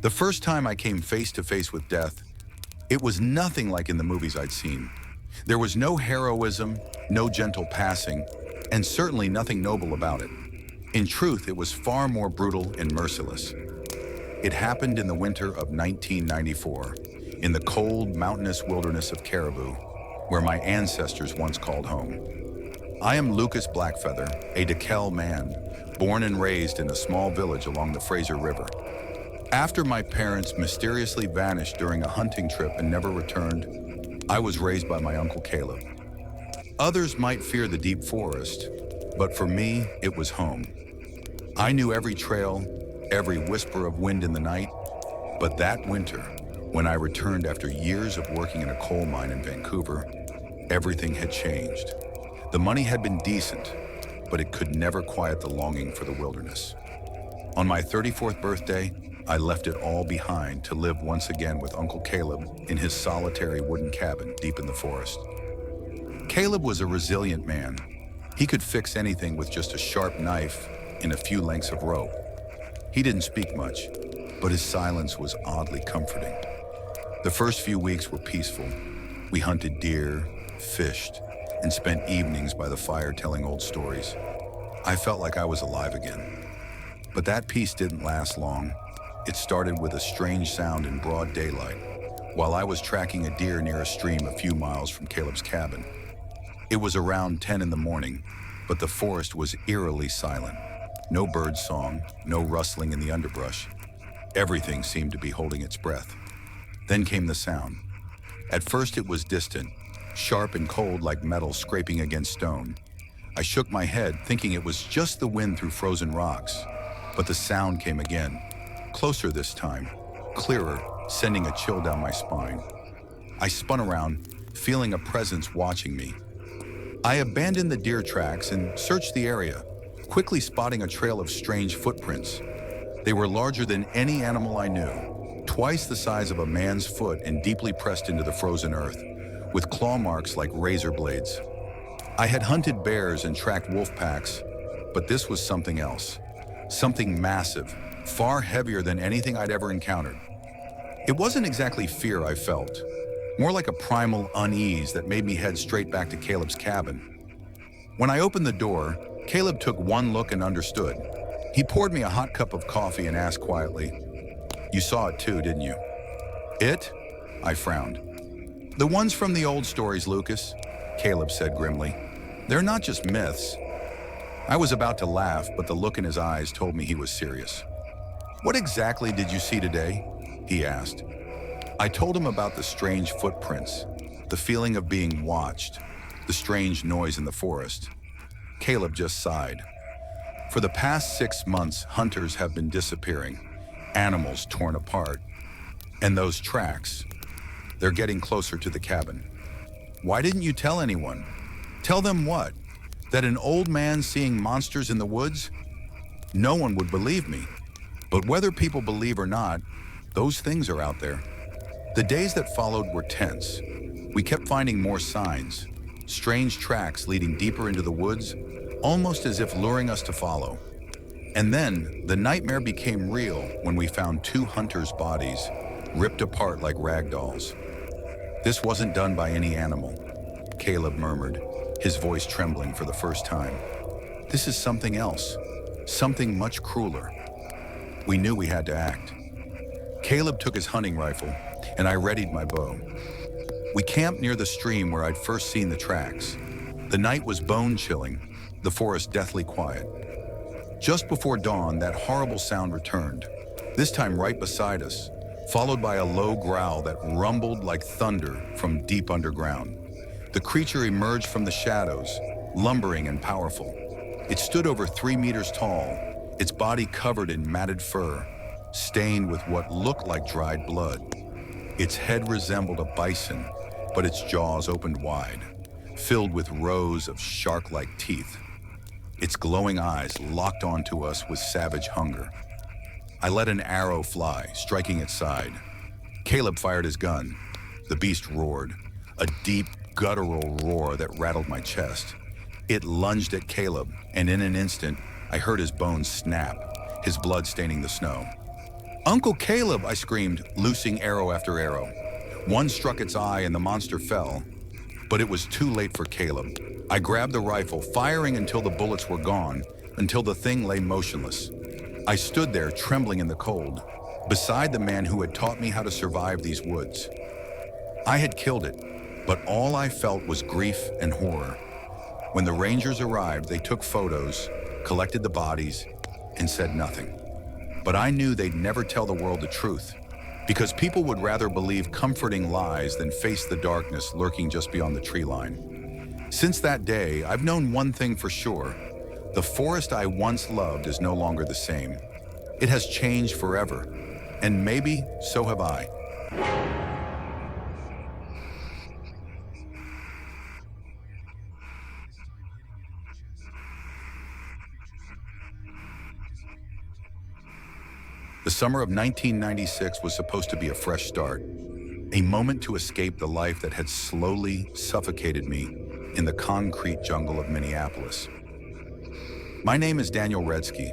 The first time I came face to face with death, it was nothing like in the movies I'd seen. There was no heroism, no gentle passing, and certainly nothing noble about it. In truth, it was far more brutal and merciless. It happened in the winter of 1994, in the cold, mountainous wilderness of Caribou, where my ancestors once called home. I am Lucas Blackfeather, a DeKalb man, born and raised in a small village along the Fraser River. After my parents mysteriously vanished during a hunting trip and never returned, I was raised by my Uncle Caleb. Others might fear the deep forest, but for me, it was home. I knew every trail, every whisper of wind in the night, but that winter, when I returned after years of working in a coal mine in Vancouver, everything had changed. The money had been decent, but it could never quiet the longing for the wilderness. On my 34th birthday, I left it all behind to live once again with Uncle Caleb in his solitary wooden cabin deep in the forest. Caleb was a resilient man. He could fix anything with just a sharp knife and a few lengths of rope. He didn't speak much, but his silence was oddly comforting. The first few weeks were peaceful. We hunted deer, fished, and spent evenings by the fire telling old stories. I felt like I was alive again. But that peace didn't last long. It started with a strange sound in broad daylight, while I was tracking a deer near a stream a few miles from Caleb's cabin. It was around 10 in the morning, but the forest was eerily silent. No bird song, no rustling in the underbrush. Everything seemed to be holding its breath. Then came the sound. At first it was distant, sharp and cold like metal scraping against stone. I shook my head, thinking it was just the wind through frozen rocks. But the sound came again. Closer this time, clearer, sending a chill down my spine. I spun around, feeling a presence watching me. I abandoned the deer tracks and searched the area, quickly spotting a trail of strange footprints. They were larger than any animal I knew, twice the size of a man's foot and deeply pressed into the frozen earth, with claw marks like razor blades. I had hunted bears and tracked wolf packs, but this was something else. Something massive, far heavier than anything I'd ever encountered. It wasn't exactly fear I felt, more like a primal unease that made me head straight back to Caleb's cabin. When I opened the door, Caleb took one look and understood. He poured me a hot cup of coffee and asked quietly, "You saw it too, didn't you?" "It?" I frowned. "The ones from the old stories, Lucas," Caleb said grimly. "They're not just myths." I was about to laugh, but the look in his eyes told me he was serious. "What exactly did you see today?" he asked. I told him about the strange footprints, the feeling of being watched, the strange noise in the forest. Caleb just sighed. For the past 6 months, hunters have been disappearing, animals torn apart. And those tracks, they're getting closer to the cabin. "Why didn't you tell anyone?" "Tell them what? That an old man seeing monsters in the woods?" No one would believe me. But whether people believe or not, those things are out there. The days that followed were tense. We kept finding more signs, strange tracks leading deeper into the woods, almost as if luring us to follow. And then the nightmare became real when we found 2 hunters' bodies, ripped apart like rag dolls. "This wasn't done by any animal," Caleb murmured, his voice trembling for the first time. "This is something else, something much crueler." We knew we had to act. Caleb took his hunting rifle, and I readied my bow. We camped near the stream where I'd first seen the tracks. The night was bone-chilling, the forest deathly quiet. Just before dawn, that horrible sound returned, this time right beside us, followed by a low growl that rumbled like thunder from deep underground. The creature emerged from the shadows, lumbering and powerful. It stood over 3 meters tall, its body covered in matted fur, stained with what looked like dried blood. Its head resembled a bison, but its jaws opened wide, filled with rows of shark-like teeth. Its glowing eyes locked onto us with savage hunger. I let an arrow fly, striking its side. Caleb fired his gun. The beast roared, a deep, guttural roar that rattled my chest. It lunged at Caleb, and in an instant, I heard his bones snap, his blood staining the snow. "Uncle Caleb!" I screamed, loosing arrow after arrow. One struck its eye and the monster fell, but it was too late for Caleb. I grabbed the rifle, firing until the bullets were gone, until the thing lay motionless. I stood there, trembling in the cold, beside the man who had taught me how to survive these woods. I had killed it, but all I felt was grief and horror. When the rangers arrived, they took photos, collected the bodies, and said nothing. But I knew they'd never tell the world the truth, because people would rather believe comforting lies than face the darkness lurking just beyond the tree line. Since that day, I've known one thing for sure. The forest I once loved is no longer the same. It has changed forever, and maybe so have I. The summer of 1996 was supposed to be a fresh start, a moment to escape the life that had slowly suffocated me in the concrete jungle of Minneapolis. My name is Daniel Redsky.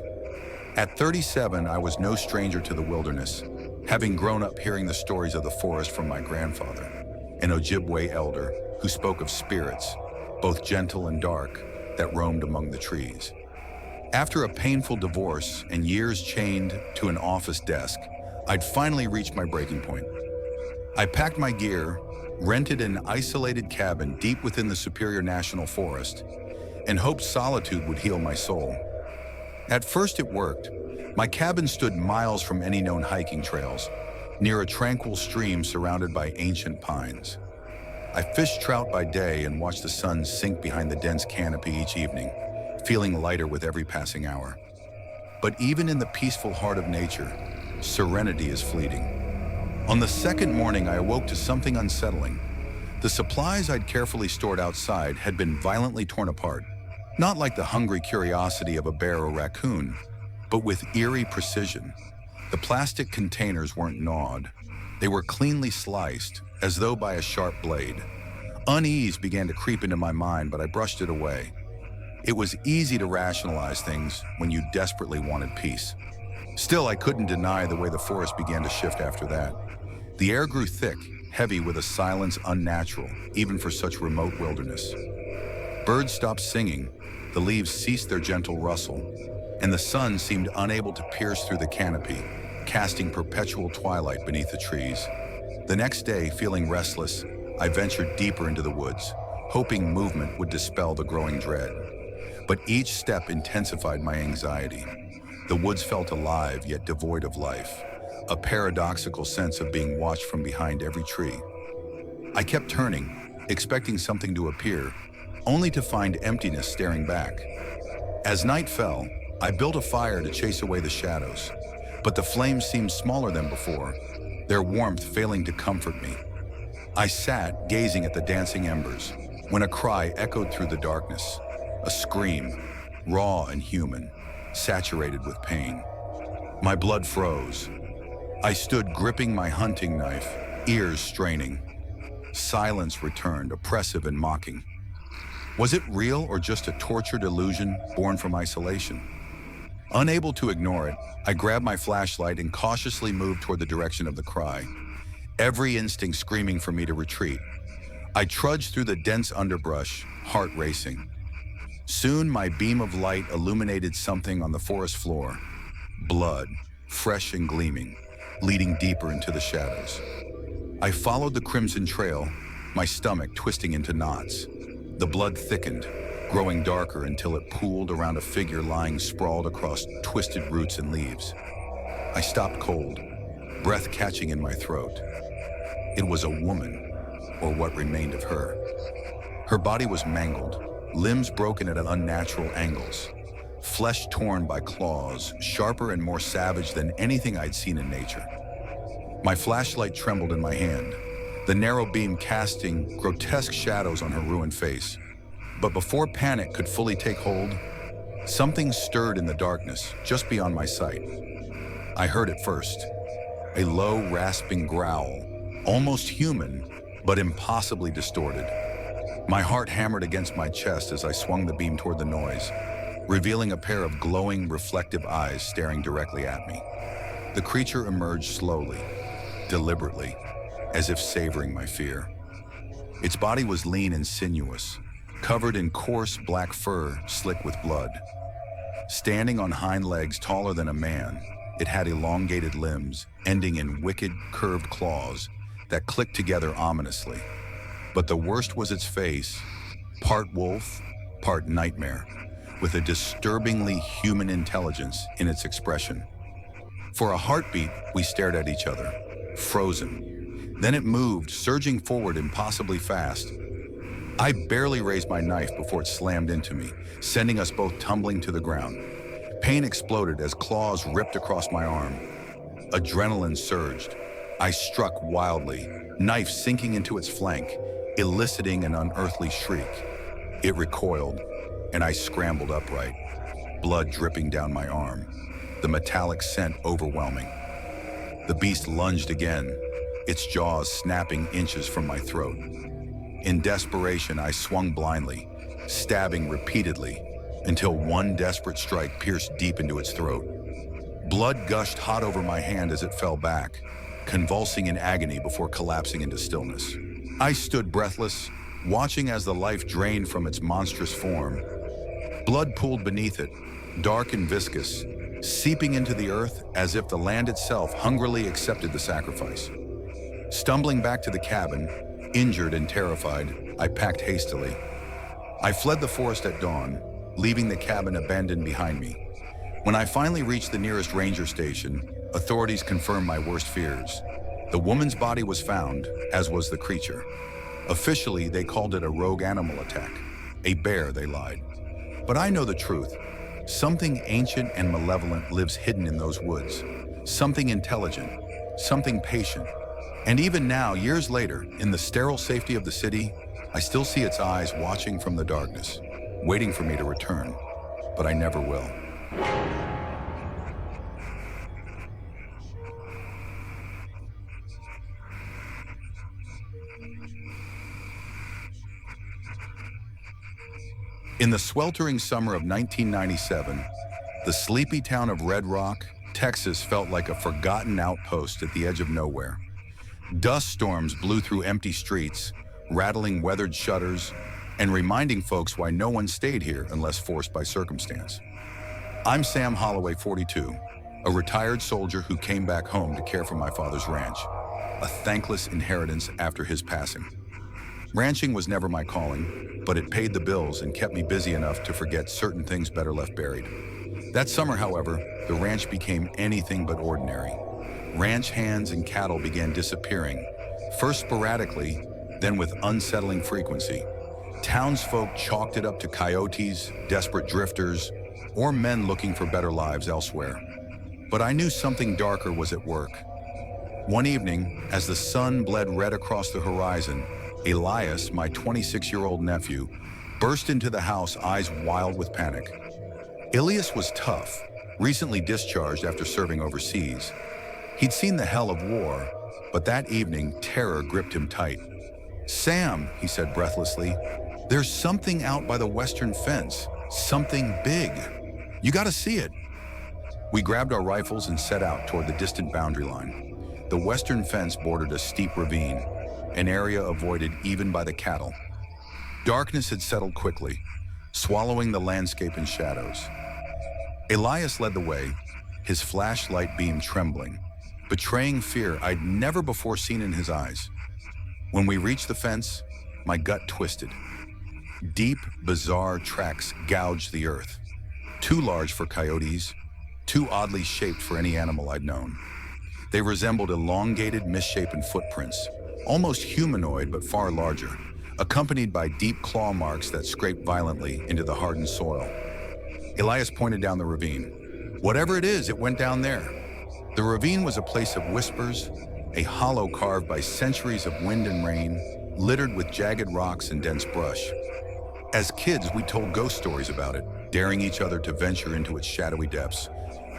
At 37, I was no stranger to the wilderness, having grown up hearing the stories of the forest from my grandfather, an Ojibwe elder who spoke of spirits, both gentle and dark, that roamed among the trees. After a painful divorce and years chained to an office desk, I'd finally reached my breaking point. I packed my gear, rented an isolated cabin deep within the Superior National Forest, and hoped solitude would heal my soul. At first it worked. My cabin stood miles from any known hiking trails, near a tranquil stream surrounded by ancient pines. I fished trout by day and watched the sun sink behind the dense canopy each evening, feeling lighter with every passing hour. But even in the peaceful heart of nature, serenity is fleeting. On the second morning, I awoke to something unsettling. The supplies I'd carefully stored outside had been violently torn apart, not like the hungry curiosity of a bear or raccoon, but with eerie precision. The plastic containers weren't gnawed. They were cleanly sliced, as though by a sharp blade. Unease began to creep into my mind, but I brushed it away. It was easy to rationalize things when you desperately wanted peace. Still, I couldn't deny the way the forest began to shift after that. The air grew thick, heavy with a silence unnatural, even for such remote wilderness. Birds stopped singing, the leaves ceased their gentle rustle, and the sun seemed unable to pierce through the canopy, casting perpetual twilight beneath the trees. The next day, feeling restless, I ventured deeper into the woods, hoping movement would dispel the growing dread. But each step intensified my anxiety. The woods felt alive, yet devoid of life, a paradoxical sense of being watched from behind every tree. I kept turning, expecting something to appear, only to find emptiness staring back. As night fell, I built a fire to chase away the shadows, but the flames seemed smaller than before, their warmth failing to comfort me. I sat, gazing at the dancing embers, when a cry echoed through the darkness. A scream, raw and human, saturated with pain. My blood froze. I stood gripping my hunting knife, ears straining. Silence returned, oppressive and mocking. Was it real or just a tortured illusion born from isolation? Unable to ignore it, I grabbed my flashlight and cautiously moved toward the direction of the cry, every instinct screaming for me to retreat. I trudged through the dense underbrush, heart racing. Soon, my beam of light illuminated something on the forest floor. Blood, fresh and gleaming, leading deeper into the shadows. I followed the crimson trail, my stomach twisting into knots. The blood thickened, growing darker until it pooled around a figure lying sprawled across twisted roots and leaves. I stopped cold, breath catching in my throat. It was a woman, or what remained of her. Her body was mangled, limbs broken at unnatural angles, flesh torn by claws, sharper and more savage than anything I'd seen in nature. My flashlight trembled in my hand, the narrow beam casting grotesque shadows on her ruined face. But before panic could fully take hold, something stirred in the darkness just beyond my sight. I heard it first, a low, rasping growl, almost human, but impossibly distorted. My heart hammered against my chest as I swung the beam toward the noise, revealing a pair of glowing, reflective eyes staring directly at me. The creature emerged slowly, deliberately, as if savoring my fear. Its body was lean and sinuous, covered in coarse black fur slick with blood. Standing on hind legs taller than a man, it had elongated limbs, ending in wicked, curved claws that clicked together ominously. But the worst was its face, part wolf, part nightmare, with a disturbingly human intelligence in its expression. For a heartbeat, we stared at each other, frozen. Then it moved, surging forward impossibly fast. I barely raised my knife before it slammed into me, sending us both tumbling to the ground. Pain exploded as claws ripped across my arm. Adrenaline surged. I struck wildly, knife sinking into its flank, eliciting an unearthly shriek. It recoiled, and I scrambled upright, blood dripping down my arm, the metallic scent overwhelming. The beast lunged again, its jaws snapping inches from my throat. In desperation, I swung blindly, stabbing repeatedly, until one desperate strike pierced deep into its throat. Blood gushed hot over my hand as it fell back, convulsing in agony before collapsing into stillness. I stood breathless, watching as the life drained from its monstrous form. Blood pooled beneath it, dark and viscous, seeping into the earth as if the land itself hungrily accepted the sacrifice. Stumbling back to the cabin, injured and terrified, I packed hastily. I fled the forest at dawn, leaving the cabin abandoned behind me. When I finally reached the nearest ranger station, authorities confirmed my worst fears. The woman's body was found, as was the creature. Officially, they called it a rogue animal attack. A bear, they lied. But I know the truth. Something ancient and malevolent lives hidden in those woods. Something intelligent, something patient. And even now, years later, in the sterile safety of the city, I still see its eyes watching from the darkness, waiting for me to return. But I never will. In the sweltering summer of 1997, the sleepy town of Red Rock, Texas felt like a forgotten outpost at the edge of nowhere. Dust storms blew through empty streets, rattling weathered shutters, and reminding folks why no one stayed here unless forced by circumstance. I'm Sam Holloway, 42, a retired soldier who came back home to care for my father's ranch, a thankless inheritance after his passing. Ranching was never my calling, but it paid the bills and kept me busy enough to forget certain things better left buried. That summer, however, the ranch became anything but ordinary. Ranch hands and cattle began disappearing, first sporadically, then with unsettling frequency. Townsfolk chalked it up to coyotes, desperate drifters, or men looking for better lives elsewhere. But I knew something darker was at work. One evening, as the sun bled red across the horizon, Elias, my 26-year-old nephew, burst into the house, eyes wild with panic. Elias was tough, recently discharged after serving overseas. He'd seen the hell of war, but that evening, terror gripped him tight. "Sam," he said breathlessly, "there's something out by the western fence, something big. You gotta see it." We grabbed our rifles and set out toward the distant boundary line. The western fence bordered a steep ravine, an area avoided even by the cattle. Darkness had settled quickly, swallowing the landscape in shadows. Elias led the way, his flashlight beam trembling, betraying fear I'd never before seen in his eyes. When we reached the fence, my gut twisted. Deep, bizarre tracks gouged the earth. Too large for coyotes, too oddly shaped for any animal I'd known. They resembled elongated, misshapen footprints, almost humanoid but far larger, accompanied by deep claw marks that scraped violently into the hardened soil. Elias pointed down the ravine. "Whatever it is, it went down there." The ravine was a place of whispers, a hollow carved by centuries of wind and rain, littered with jagged rocks and dense brush. As kids, we told ghost stories about it, daring each other to venture into its shadowy depths.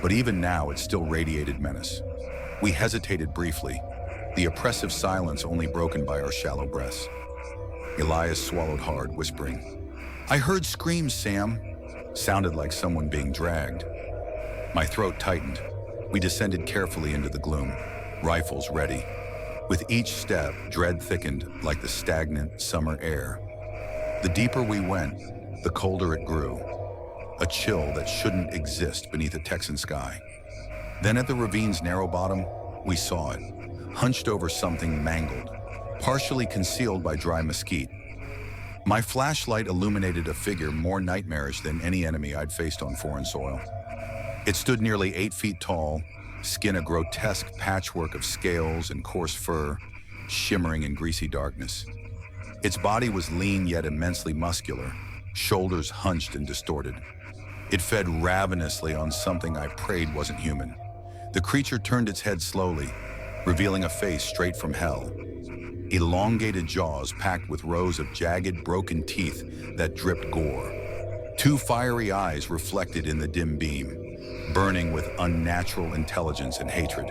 But even now, it still radiated menace. We hesitated briefly, the oppressive silence only broken by our shallow breaths. Elias swallowed hard, whispering, "I heard screams, Sam." Sounded like someone being dragged. My throat tightened. We descended carefully into the gloom, rifles ready. With each step, dread thickened like the stagnant summer air. The deeper we went, the colder it grew, a chill that shouldn't exist beneath a Texan sky. Then at the ravine's narrow bottom, we saw it, hunched over something mangled, partially concealed by dry mesquite. My flashlight illuminated a figure more nightmarish than any enemy I'd faced on foreign soil. It stood nearly 8 feet tall, skin a grotesque patchwork of scales and coarse fur, shimmering in greasy darkness. Its body was lean yet immensely muscular, shoulders hunched and distorted. It fed ravenously on something I prayed wasn't human. The creature turned its head slowly, revealing a face straight from hell. Elongated jaws packed with rows of jagged, broken teeth that dripped gore. 2 fiery eyes reflected in the dim beam, burning with unnatural intelligence and hatred.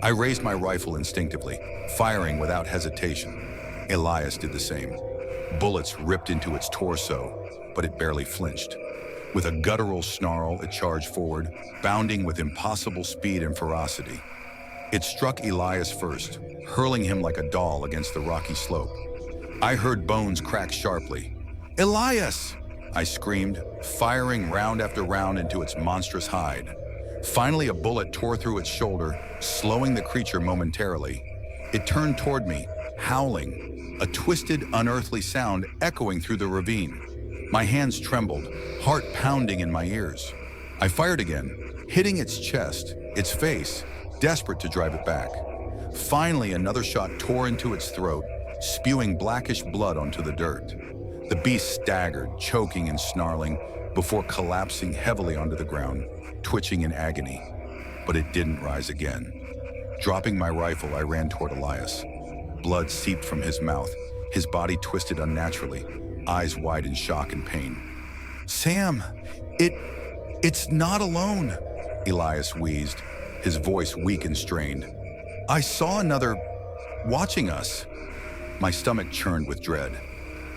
I raised my rifle instinctively, firing without hesitation. Elias did the same. Bullets ripped into its torso, but it barely flinched. With a guttural snarl, it charged forward, bounding with impossible speed and ferocity. It struck Elias first, hurling him like a doll against the rocky slope. I heard bones crack sharply. "Elias!" I screamed, firing round after round into its monstrous hide. Finally, a bullet tore through its shoulder, slowing the creature momentarily. It turned toward me, howling, a twisted, unearthly sound echoing through the ravine. My hands trembled, heart pounding in my ears. I fired again, hitting its chest, its face, desperate to drive it back. Finally, another shot tore into its throat, spewing blackish blood onto the dirt. The beast staggered, choking and snarling, before collapsing heavily onto the ground, twitching in agony. But it didn't rise again. Dropping my rifle, I ran toward Elias. Blood seeped from his mouth, his body twisted unnaturally, eyes wide in shock and pain. "Sam, it's not alone," Elias wheezed, his voice weak and strained. "I saw another watching us." My stomach churned with dread.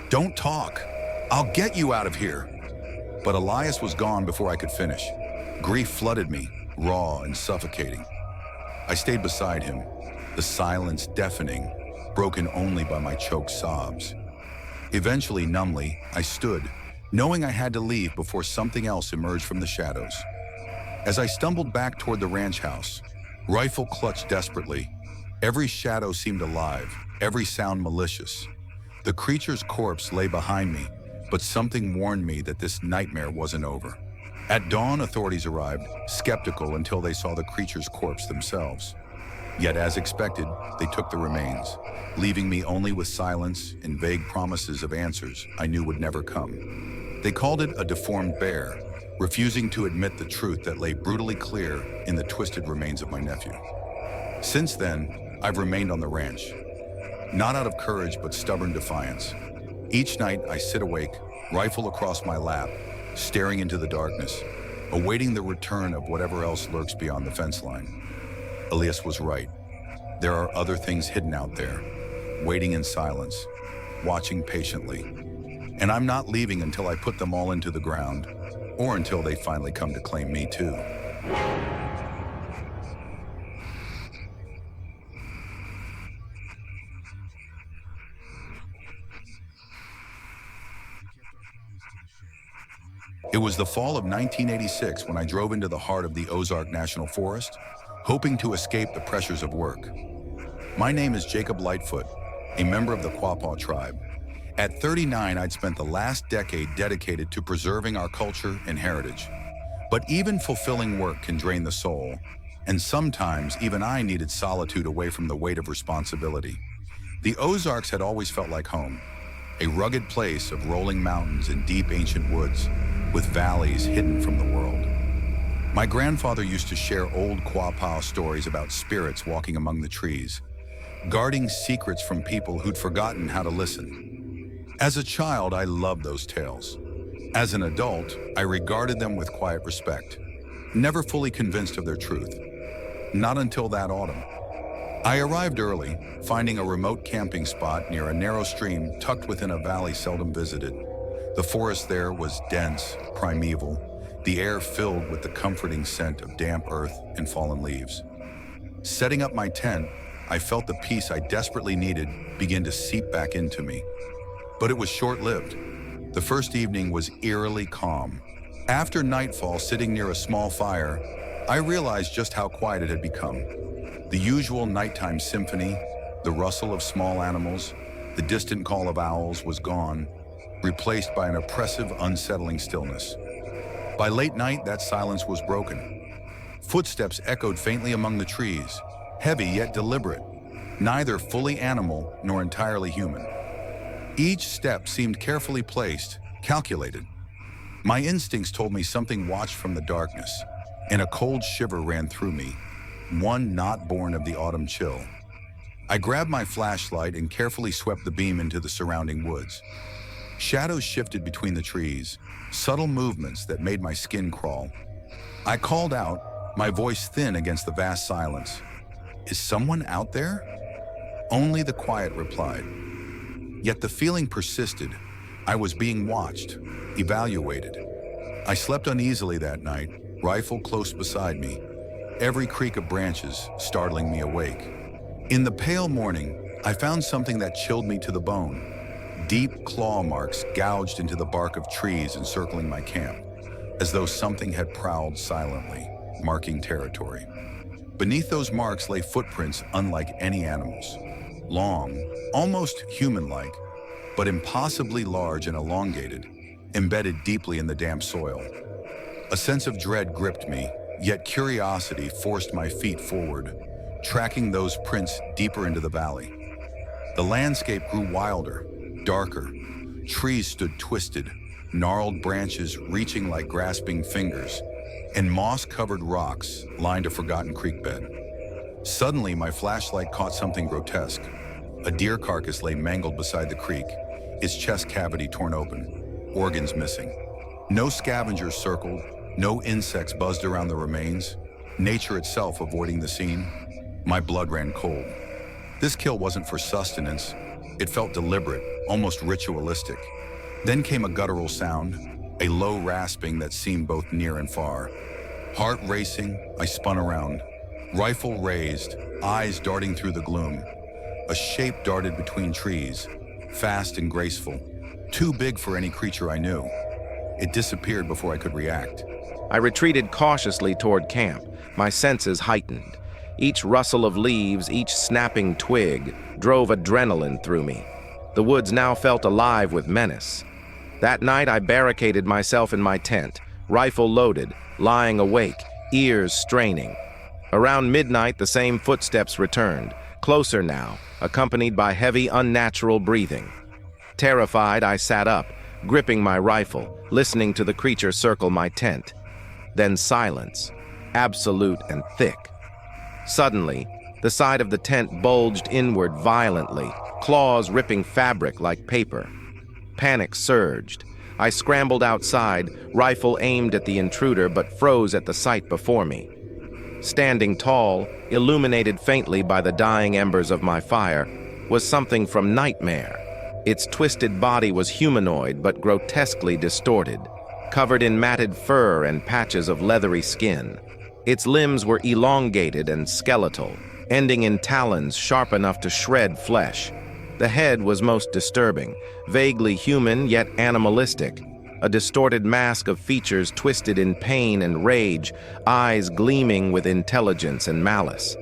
"Don't talk. I'll get you out of here." But Elias was gone before I could finish. Grief flooded me, raw and suffocating. I stayed beside him, the silence deafening, broken only by my choked sobs. Eventually, numbly, I stood, knowing I had to leave before something else emerged from the shadows. As I stumbled back toward the ranch house, rifle clutched desperately, every shadow seemed alive, every sound malicious. The creature's corpse lay behind me, but something warned me that this nightmare wasn't over. At dawn, authorities arrived, skeptical until they saw the creature's corpse themselves. Yet, as expected, they took the remains, leaving me only with silence and vague promises of answers I knew would never come. They called it a deformed bear, refusing to admit the truth that lay brutally clear in the twisted remains of my nephew. Since then, I've remained on the ranch, not out of courage but stubborn defiance. Each night, I sit awake, rifle across my lap, staring into the darkness, awaiting the return of whatever else lurks beyond the fence line. Elias was right. There are other things hidden out there, waiting in silence, watching patiently. And I'm not leaving until I put them all into the ground, or until they finally come to claim me too. It was the fall of 1986 when I drove into the heart of the Ozark National Forest, hoping to escape the pressures of work. My name is Jacob Lightfoot, a member of the Quapaw tribe. At 39, I'd spent the last decade dedicated to preserving our culture and heritage. But even fulfilling work can drain the soul, and sometimes even I needed solitude away from the weight of responsibility. The Ozarks had always felt like home, a rugged place of rolling mountains and deep ancient woods, with valleys hidden from the world. My grandfather used to share old Quapaw stories about spirits walking among the trees, guarding secrets from people who'd forgotten how to listen. As a child, I loved those tales. As an adult, I regarded them with quiet respect, never fully convinced of their truth. Not until that autumn. I arrived early, finding a remote camping spot near a narrow stream tucked within a valley seldom visited. The forest there was dense, primeval, the air filled with the comforting scent of damp earth and fallen leaves. Setting up my tent, I felt the peace I desperately needed begin to seep back into me. But it was short-lived. The first evening was eerily calm. After nightfall, sitting near a small fire, I realized just how quiet it had become. The usual nighttime symphony, the rustle of small animals, the distant call of owls was gone, replaced by an oppressive, unsettling stillness. By late night, that silence was broken. Footsteps echoed faintly among the trees, heavy yet deliberate, neither fully animal nor entirely human. Each step seemed carefully placed, calculated. My instincts told me something watched from the darkness, and a cold shiver ran through me, one not born of the autumn chill. I grabbed my flashlight and carefully swept the beam into the surrounding woods. Shadows shifted between the trees, subtle movements that made my skin crawl. I called out, my voice thin against the vast silence. "Is someone out there?" Only the quiet replied. Yet the feeling persisted. I was being watched, evaluated. I slept uneasily that night, rifle close beside me, every creak of branches startling me awake. In the pale morning, I found something that chilled me to the bone. Deep claw marks gouged into the bark of trees encircling my camp, as though something had prowled silently, marking territory. Beneath those marks lay footprints unlike any animal's. Long, almost human-like, but impossibly large and elongated, embedded deeply in the damp soil. A sense of dread gripped me, yet curiosity forced my feet forward, tracking those prints deeper into the valley. The landscape grew wilder, darker. Trees stood twisted, gnarled branches reaching like grasping fingers, and moss-covered rocks lined a forgotten creek bed. Suddenly, my flashlight caught something grotesque. A deer carcass lay mangled beside the creek, its chest cavity torn open, organs missing. No scavengers circled, no insects buzzed around the remains, nature itself avoiding the scene. My blood ran cold. This kill wasn't for sustenance. It felt deliberate, almost ritualistic. Then came a guttural sound, a low rasping that seemed both near and far. Heart racing, I spun around. Rifle raised, eyes darting through the gloom. A shape darted between trees, fast and graceful, too big for any creature I knew. It disappeared before I could react. I retreated cautiously toward camp, my senses heightened. Each rustle of leaves, each snapping twig, drove adrenaline through me. The woods now felt alive with menace. That night I barricaded myself in my tent, rifle loaded, lying awake, ears straining. Around midnight, the same footsteps returned, closer now, accompanied by heavy, unnatural breathing. Terrified, I sat up, gripping my rifle, listening to the creature circle my tent. Then silence, absolute and thick. Suddenly, the side of the tent bulged inward violently, claws ripping fabric like paper. Panic surged. I scrambled outside, rifle aimed at the intruder but froze at the sight before me. Standing tall, illuminated faintly by the dying embers of my fire, was something from Nightmare. Its twisted body was humanoid but grotesquely distorted, covered in matted fur and patches of leathery skin. Its limbs were elongated and skeletal, ending in talons sharp enough to shred flesh. The head was most disturbing, vaguely human yet animalistic, a distorted mask of features twisted in pain and rage, eyes gleaming with intelligence and malice.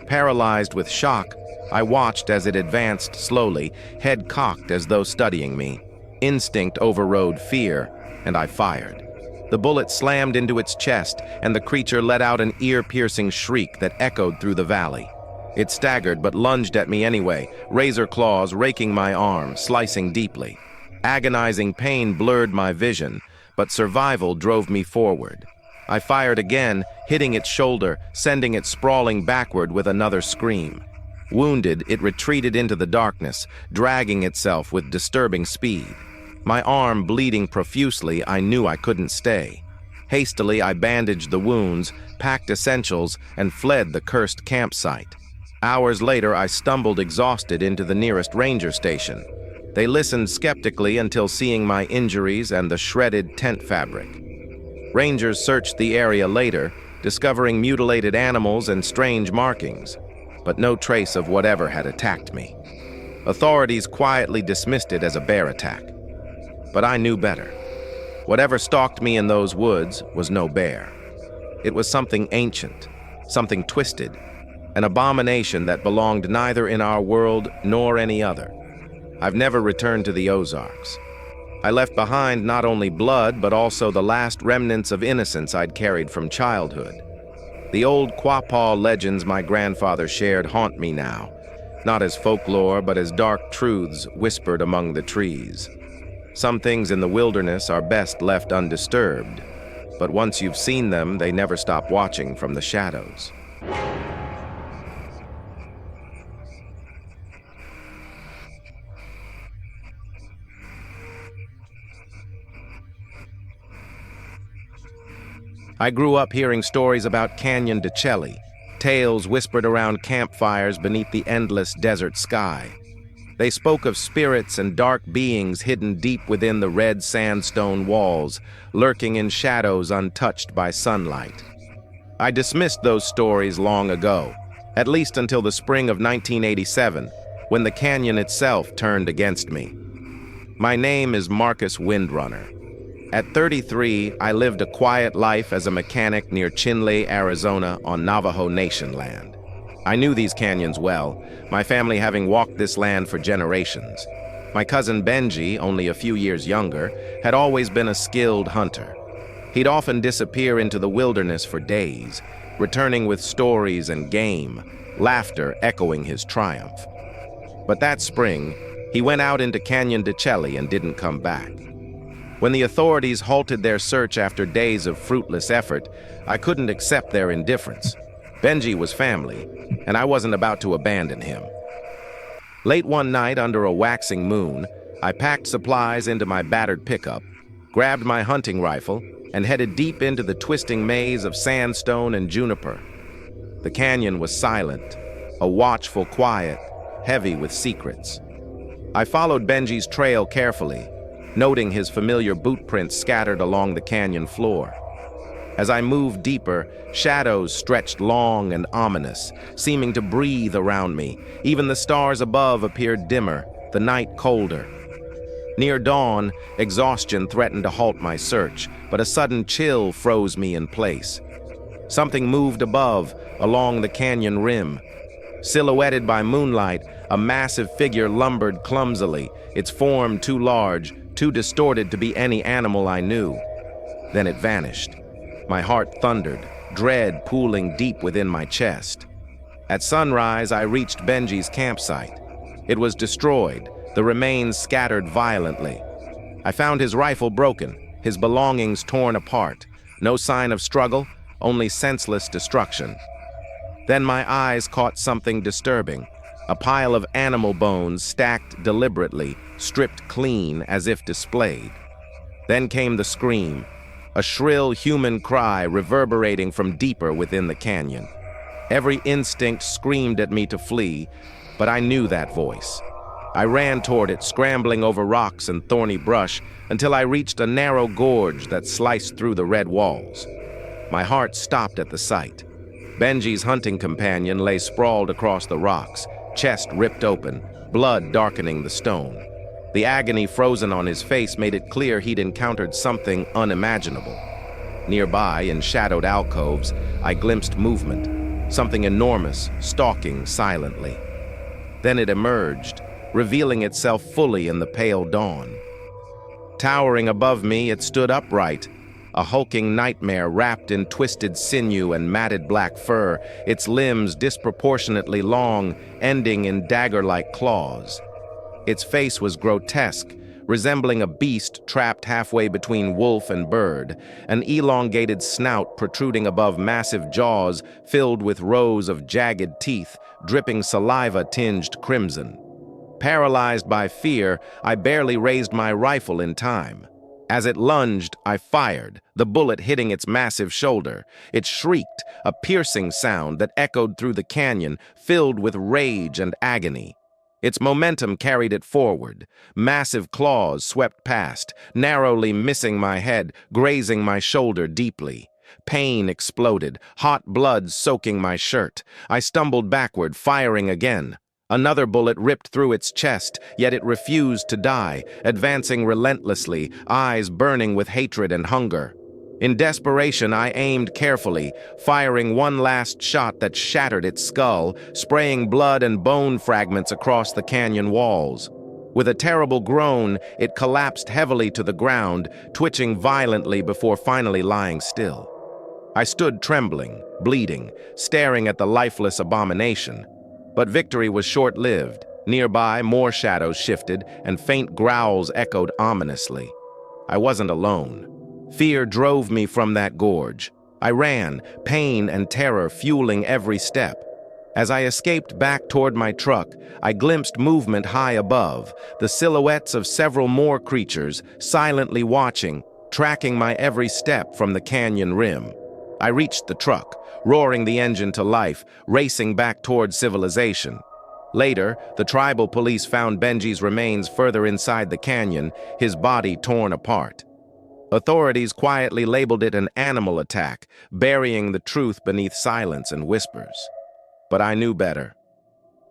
Paralyzed with shock, I watched as it advanced slowly, head cocked as though studying me. Instinct overrode fear, and I fired. The bullet slammed into its chest, and the creature let out an ear-piercing shriek that echoed through the valley. It staggered but lunged at me anyway, razor claws raking my arm, slicing deeply. Agonizing pain blurred my vision, but survival drove me forward. I fired again, hitting its shoulder, sending it sprawling backward with another scream. Wounded, it retreated into the darkness, dragging itself with disturbing speed. My arm bleeding profusely, I knew I couldn't stay. Hastily, I bandaged the wounds, packed essentials, and fled the cursed campsite. Hours later, I stumbled exhausted into the nearest ranger station. They listened skeptically until seeing my injuries and the shredded tent fabric. Rangers searched the area later, discovering mutilated animals and strange markings, but no trace of whatever had attacked me. Authorities quietly dismissed it as a bear attack. But I knew better. Whatever stalked me in those woods was no bear. It was something ancient, something twisted, an abomination that belonged neither in our world nor any other. I've never returned to the Ozarks. I left behind not only blood, but also the last remnants of innocence I'd carried from childhood. The old Quapaw legends my grandfather shared haunt me now, not as folklore, but as dark truths whispered among the trees. Some things in the wilderness are best left undisturbed, but once you've seen them, they never stop watching from the shadows. I grew up hearing stories about Canyon de Chelly, tales whispered around campfires beneath the endless desert sky. They spoke of spirits and dark beings hidden deep within the red sandstone walls, lurking in shadows untouched by sunlight. I dismissed those stories long ago, at least until the spring of 1987, when the canyon itself turned against me. My name is Marcus Windrunner. At 33, I lived a quiet life as a mechanic near Chinle, Arizona, on Navajo Nation land. I knew these canyons well, my family having walked this land for generations. My cousin Benji, only a few years younger, had always been a skilled hunter. He'd often disappear into the wilderness for days, returning with stories and game, laughter echoing his triumph. But that spring, he went out into Canyon de Chelly and didn't come back. When the authorities halted their search after days of fruitless effort, I couldn't accept their indifference. Benji was family, and I wasn't about to abandon him. Late one night under a waxing moon, I packed supplies into my battered pickup, grabbed my hunting rifle, and headed deep into the twisting maze of sandstone and juniper. The canyon was silent, a watchful quiet, heavy with secrets. I followed Benji's trail carefully, noting his familiar boot prints scattered along the canyon floor. As I moved deeper, shadows stretched long and ominous, seeming to breathe around me. Even the stars above appeared dimmer, the night colder. Near dawn, exhaustion threatened to halt my search, but a sudden chill froze me in place. Something moved above, along the canyon rim. Silhouetted by moonlight, a massive figure lumbered clumsily, its form too large, too distorted to be any animal I knew. Then it vanished. My heart thundered, dread pooling deep within my chest. At sunrise, I reached Benji's campsite. It was destroyed, the remains scattered violently. I found his rifle broken, his belongings torn apart. No sign of struggle, only senseless destruction. Then my eyes caught something disturbing. A pile of animal bones stacked deliberately, stripped clean as if displayed. Then came the scream, a shrill human cry reverberating from deeper within the canyon. Every instinct screamed at me to flee, but I knew that voice. I ran toward it, scrambling over rocks and thorny brush, until I reached a narrow gorge that sliced through the red walls. My heart stopped at the sight. Benji's hunting companion lay sprawled across the rocks, chest ripped open, blood darkening the stone. The agony frozen on his face made it clear he'd encountered something unimaginable. Nearby, in shadowed alcoves, I glimpsed movement, something enormous, stalking silently. Then it emerged, revealing itself fully in the pale dawn. Towering above me, it stood upright, a hulking nightmare wrapped in twisted sinew and matted black fur, its limbs disproportionately long, ending in dagger-like claws. Its face was grotesque, resembling a beast trapped halfway between wolf and bird, an elongated snout protruding above massive jaws filled with rows of jagged teeth, dripping saliva tinged crimson. Paralyzed by fear, I barely raised my rifle in time. As it lunged, I fired, the bullet hitting its massive shoulder. It shrieked, a piercing sound that echoed through the canyon, filled with rage and agony. Its momentum carried it forward. Massive claws swept past, narrowly missing my head, grazing my shoulder deeply. Pain exploded, hot blood soaking my shirt. I stumbled backward, firing again. Another bullet ripped through its chest, yet it refused to die, advancing relentlessly, eyes burning with hatred and hunger. In desperation, I aimed carefully, firing one last shot that shattered its skull, spraying blood and bone fragments across the canyon walls. With a terrible groan, it collapsed heavily to the ground, twitching violently before finally lying still. I stood trembling, bleeding, staring at the lifeless abomination. But victory was short-lived. Nearby, more shadows shifted, and faint growls echoed ominously. I wasn't alone. Fear drove me from that gorge. I ran, pain and terror fueling every step. As I escaped back toward my truck, I glimpsed movement high above, the silhouettes of several more creatures, silently watching, tracking my every step from the canyon rim. I reached the truck, roaring the engine to life, racing back toward civilization. Later, the tribal police found Benji's remains further inside the canyon, his body torn apart. Authorities quietly labeled it an animal attack, burying the truth beneath silence and whispers. But I knew better.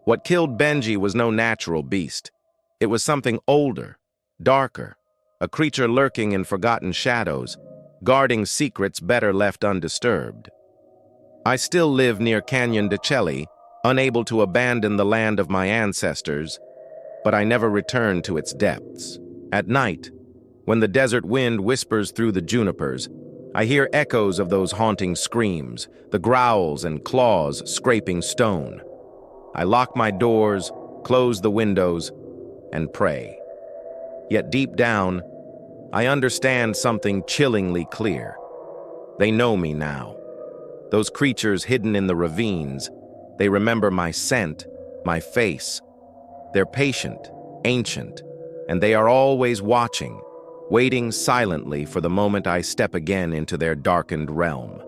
What killed Benji was no natural beast. It was something older, darker, a creature lurking in forgotten shadows, guarding secrets better left undisturbed. I still live near Canyon de Chelly, unable to abandon the land of my ancestors, but I never returned to its depths. At night, when the desert wind whispers through the junipers, I hear echoes of those haunting screams, the growls and claws scraping stone. I lock my doors, close the windows, and pray. Yet deep down, I understand something chillingly clear. They know me now. Those creatures hidden in the ravines, they remember my scent, my face. They're patient, ancient, and they are always watching, waiting silently for the moment I step again into their darkened realm.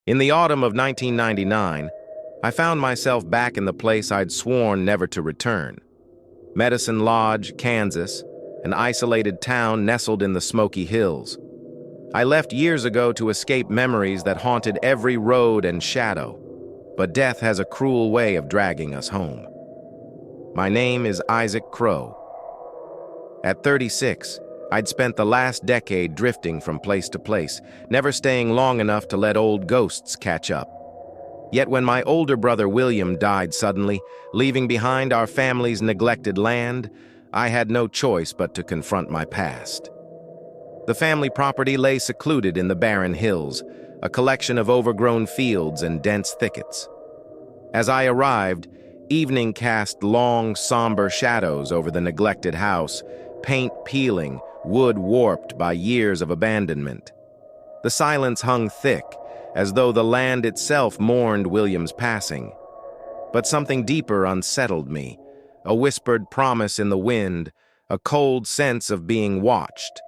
In the autumn of 1999, I found myself back in the place I'd sworn never to return. Medicine Lodge, Kansas, an isolated town nestled in the Smoky Hills. I left years ago to escape memories that haunted every road and shadow, but death has a cruel way of dragging us home. My name is Isaac Crow. At 36, I'd spent the last decade drifting from place to place, never staying long enough to let old ghosts catch up. Yet when my older brother William died suddenly, leaving behind our family's neglected land, I had no choice but to confront my past. The family property lay secluded in the barren hills, a collection of overgrown fields and dense thickets. As I arrived, evening cast long, somber shadows over the neglected house, paint peeling, wood warped by years of abandonment. The silence hung thick, as though the land itself mourned William's passing. But something deeper unsettled me, a whispered promise in the wind, a cold sense of being watched.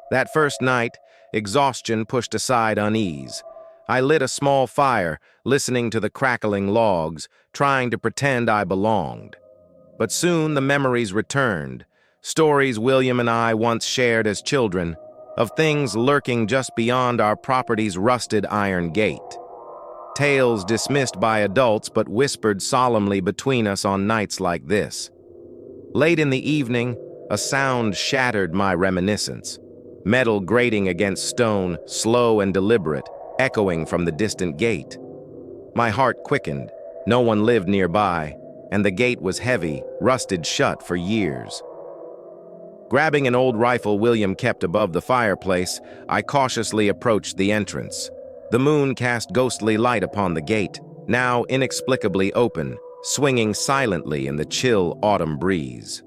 That first night, exhaustion pushed aside unease. I lit a small fire, listening to the crackling logs, trying to pretend I belonged. But soon the memories returned, stories William and I once shared as children, of things lurking just beyond our property's rusted iron gate. Tales dismissed by adults but whispered solemnly between us on nights like this. Late in the evening, a sound shattered my reminiscence. Metal grating against stone, slow and deliberate, echoing from the distant gate. My heart quickened. No one lived nearby, and the gate was heavy, rusted shut for years. Grabbing an old rifle William kept above the fireplace, I cautiously approached the entrance. The moon cast ghostly light upon the gate, now inexplicably open, swinging silently in the chill autumn breeze.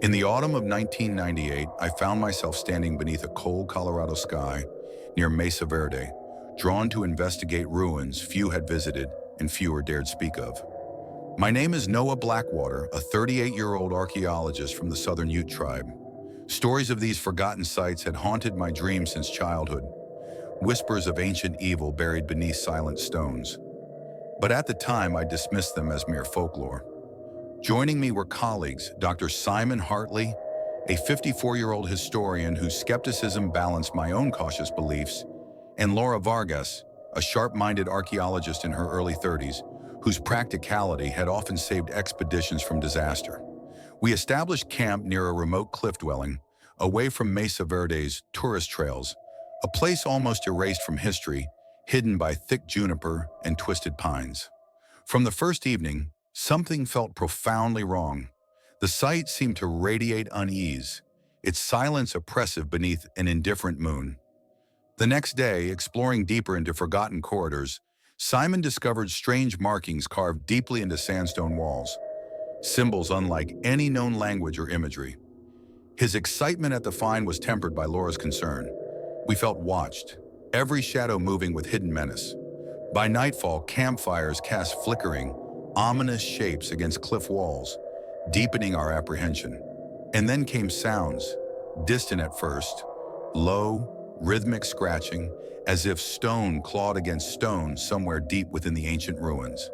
In the autumn of 1998, I found myself standing beneath a cold Colorado sky near Mesa Verde, drawn to investigate ruins few had visited and fewer dared speak of. My name is Noah Blackwater, a 38-year-old archaeologist from the Southern Ute tribe. Stories of these forgotten sites had haunted my dreams since childhood, whispers of ancient evil buried beneath silent stones. But at the time, I dismissed them as mere folklore. Joining me were colleagues, Dr. Simon Hartley, a 54-year-old historian whose skepticism balanced my own cautious beliefs, and Laura Vargas, a sharp-minded archaeologist in her early 30s, whose practicality had often saved expeditions from disaster. We established camp near a remote cliff dwelling, away from Mesa Verde's tourist trails, a place almost erased from history, hidden by thick juniper and twisted pines. From the first evening, something felt profoundly wrong. The site seemed to radiate unease, its silence oppressive beneath an indifferent moon. The next day, exploring deeper into forgotten corridors, Simon discovered strange markings carved deeply into sandstone walls, symbols unlike any known language or imagery. His excitement at the find was tempered by Laura's concern. We felt watched, every shadow moving with hidden menace. By nightfall, campfires cast flickering, ominous shapes against cliff walls, deepening our apprehension. And then came sounds, distant at first, low, rhythmic scratching, as if stone clawed against stone somewhere deep within the ancient ruins.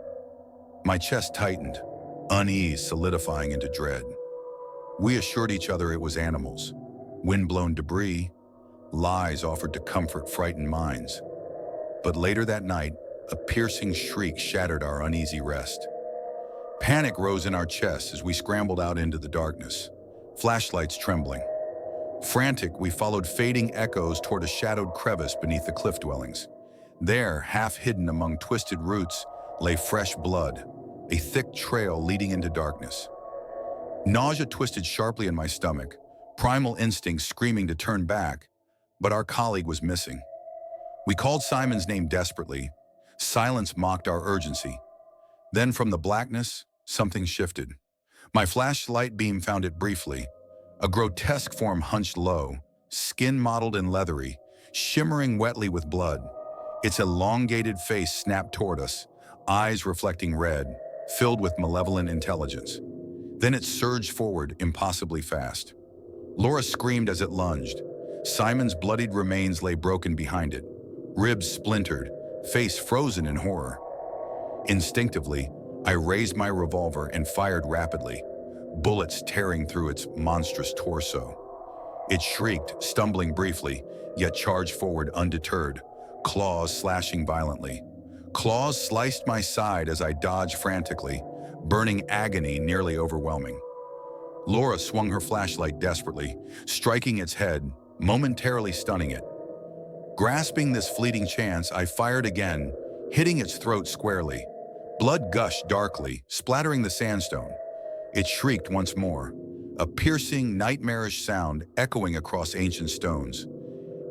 My chest tightened, unease solidifying into dread. We assured each other it was animals, wind-blown debris, lies offered to comfort frightened minds. But later that night, a piercing shriek shattered our uneasy rest. Panic rose in our chests as we scrambled out into the darkness, flashlights trembling. Frantic, we followed fading echoes toward a shadowed crevice beneath the cliff dwellings. There, half hidden among twisted roots, lay fresh blood, a thick trail leading into darkness. Nausea twisted sharply in my stomach, primal instincts screaming to turn back, but our colleague was missing. We called Simon's name desperately. Silence mocked our urgency. Then from the blackness, something shifted. My flashlight beam found it briefly. A grotesque form hunched low, skin mottled and leathery, shimmering wetly with blood. Its elongated face snapped toward us, eyes reflecting red, filled with malevolent intelligence. Then it surged forward, impossibly fast. Laura screamed as it lunged. Simon's bloodied remains lay broken behind it, ribs splintered, face frozen in horror. Instinctively, I raised my revolver and fired rapidly, bullets tearing through its monstrous torso. It shrieked, stumbling briefly, yet charged forward undeterred, claws slashing violently. Claws sliced my side as I dodged frantically, burning agony nearly overwhelming. Laura swung her flashlight desperately, striking its head, momentarily stunning it. Grasping this fleeting chance, I fired again, hitting its throat squarely. Blood gushed darkly, splattering the sandstone. It shrieked once more, a piercing, nightmarish sound echoing across ancient stones,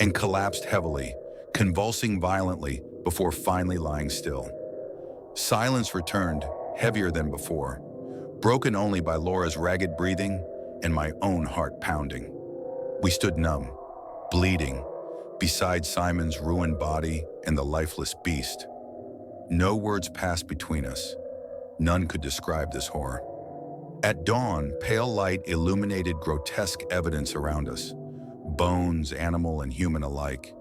and collapsed heavily, convulsing violently before finally lying still. Silence returned, heavier than before, broken only by Laura's ragged breathing and my own heart pounding. We stood numb, bleeding, beside Simon's ruined body and the lifeless beast. No words passed between us. None could describe this horror. At dawn, pale light illuminated grotesque evidence around us. Bones, animal and human alike,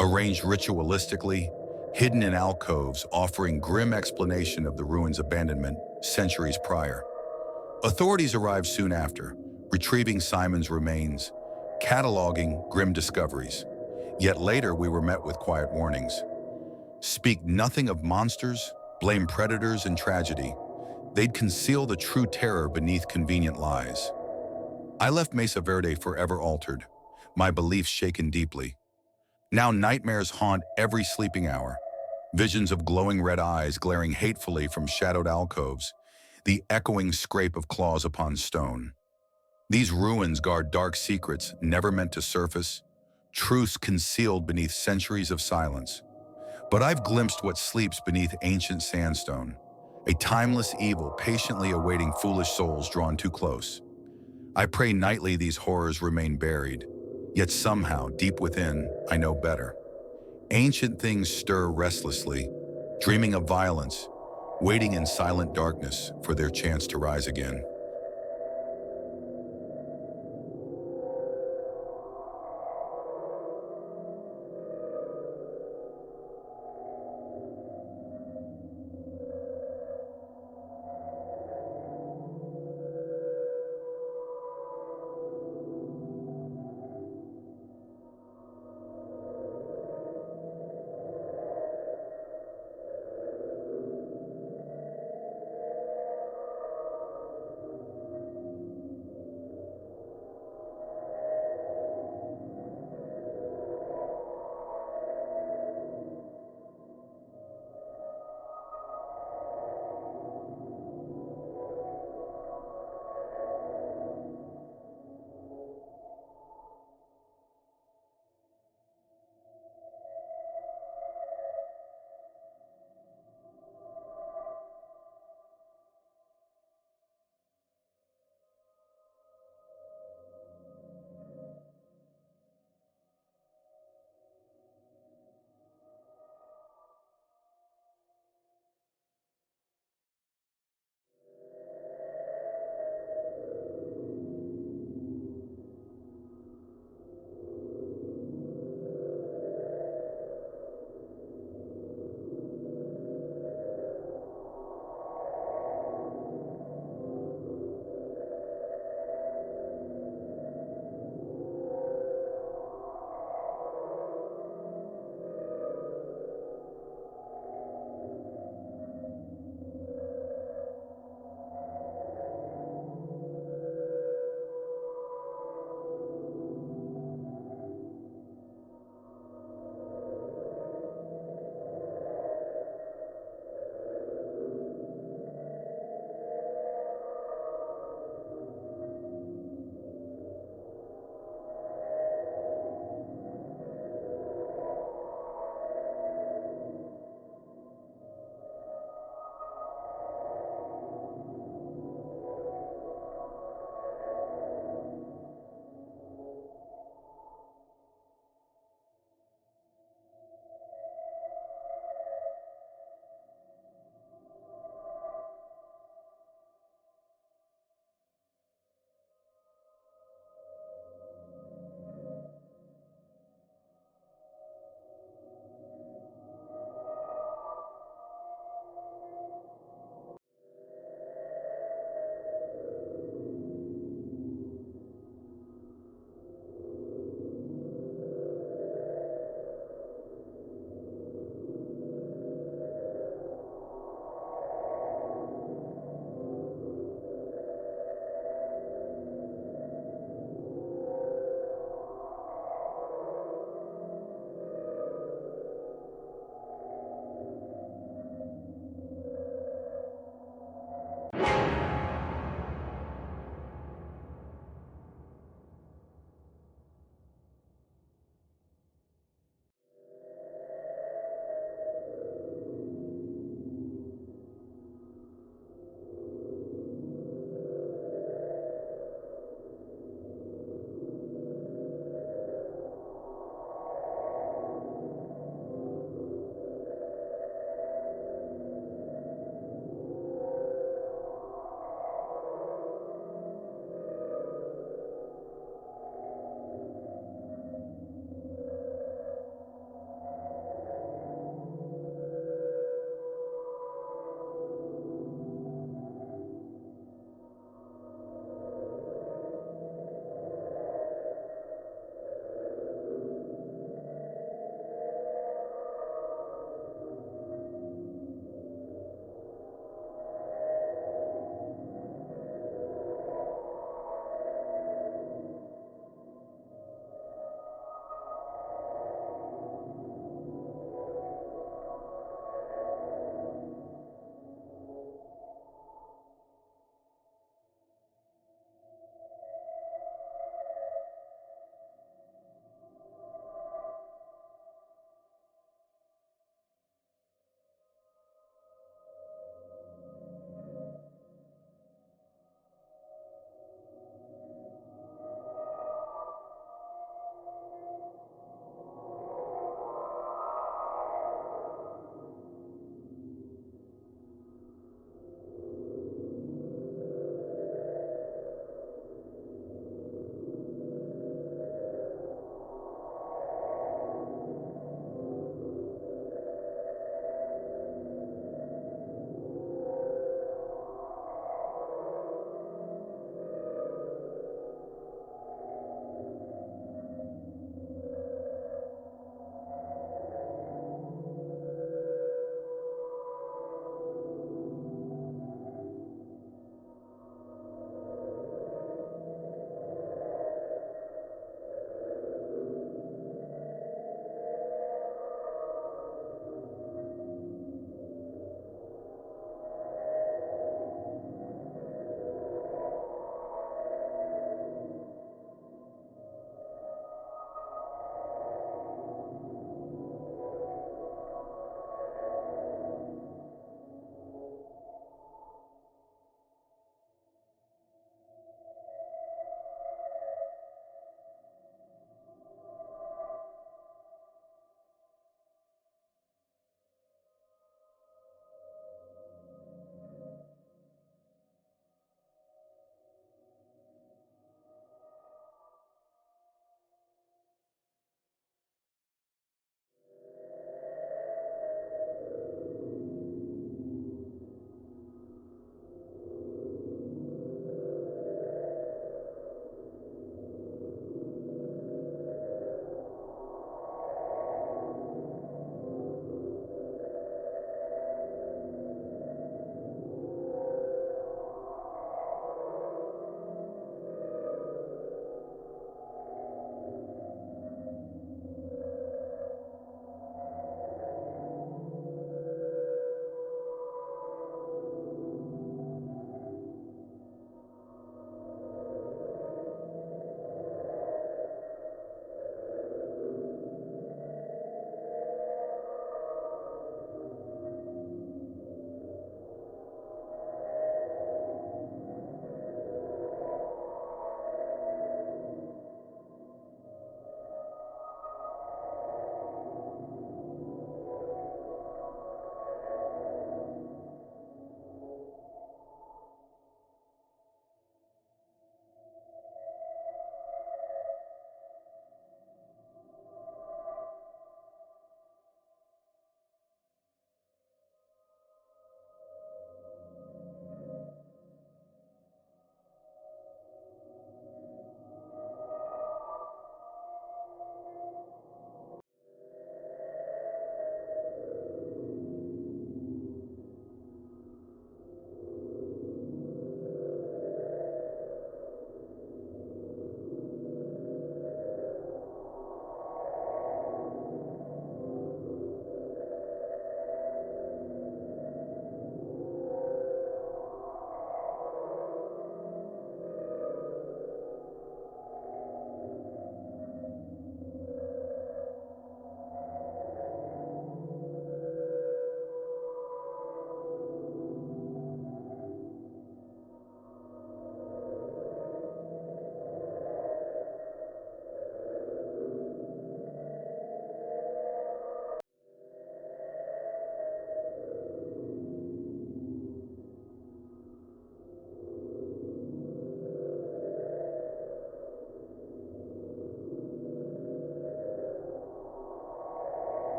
arranged ritualistically, hidden in alcoves, offering grim explanation of the ruins' abandonment centuries prior. Authorities arrived soon after, retrieving Simon's remains, cataloging grim discoveries. Yet later we were met with quiet warnings. Speak nothing of monsters, blame predators and tragedy. They'd conceal the true terror beneath convenient lies. I left Mesa Verde forever altered, my beliefs shaken deeply. Now nightmares haunt every sleeping hour. Visions of glowing red eyes glaring hatefully from shadowed alcoves, the echoing scrape of claws upon stone. These ruins guard dark secrets never meant to surface, truths concealed beneath centuries of silence. But I've glimpsed what sleeps beneath ancient sandstone, a timeless evil patiently awaiting foolish souls drawn too close. I pray nightly these horrors remain buried, yet somehow, deep within, I know better. Ancient things stir restlessly, dreaming of violence, waiting in silent darkness for their chance to rise again.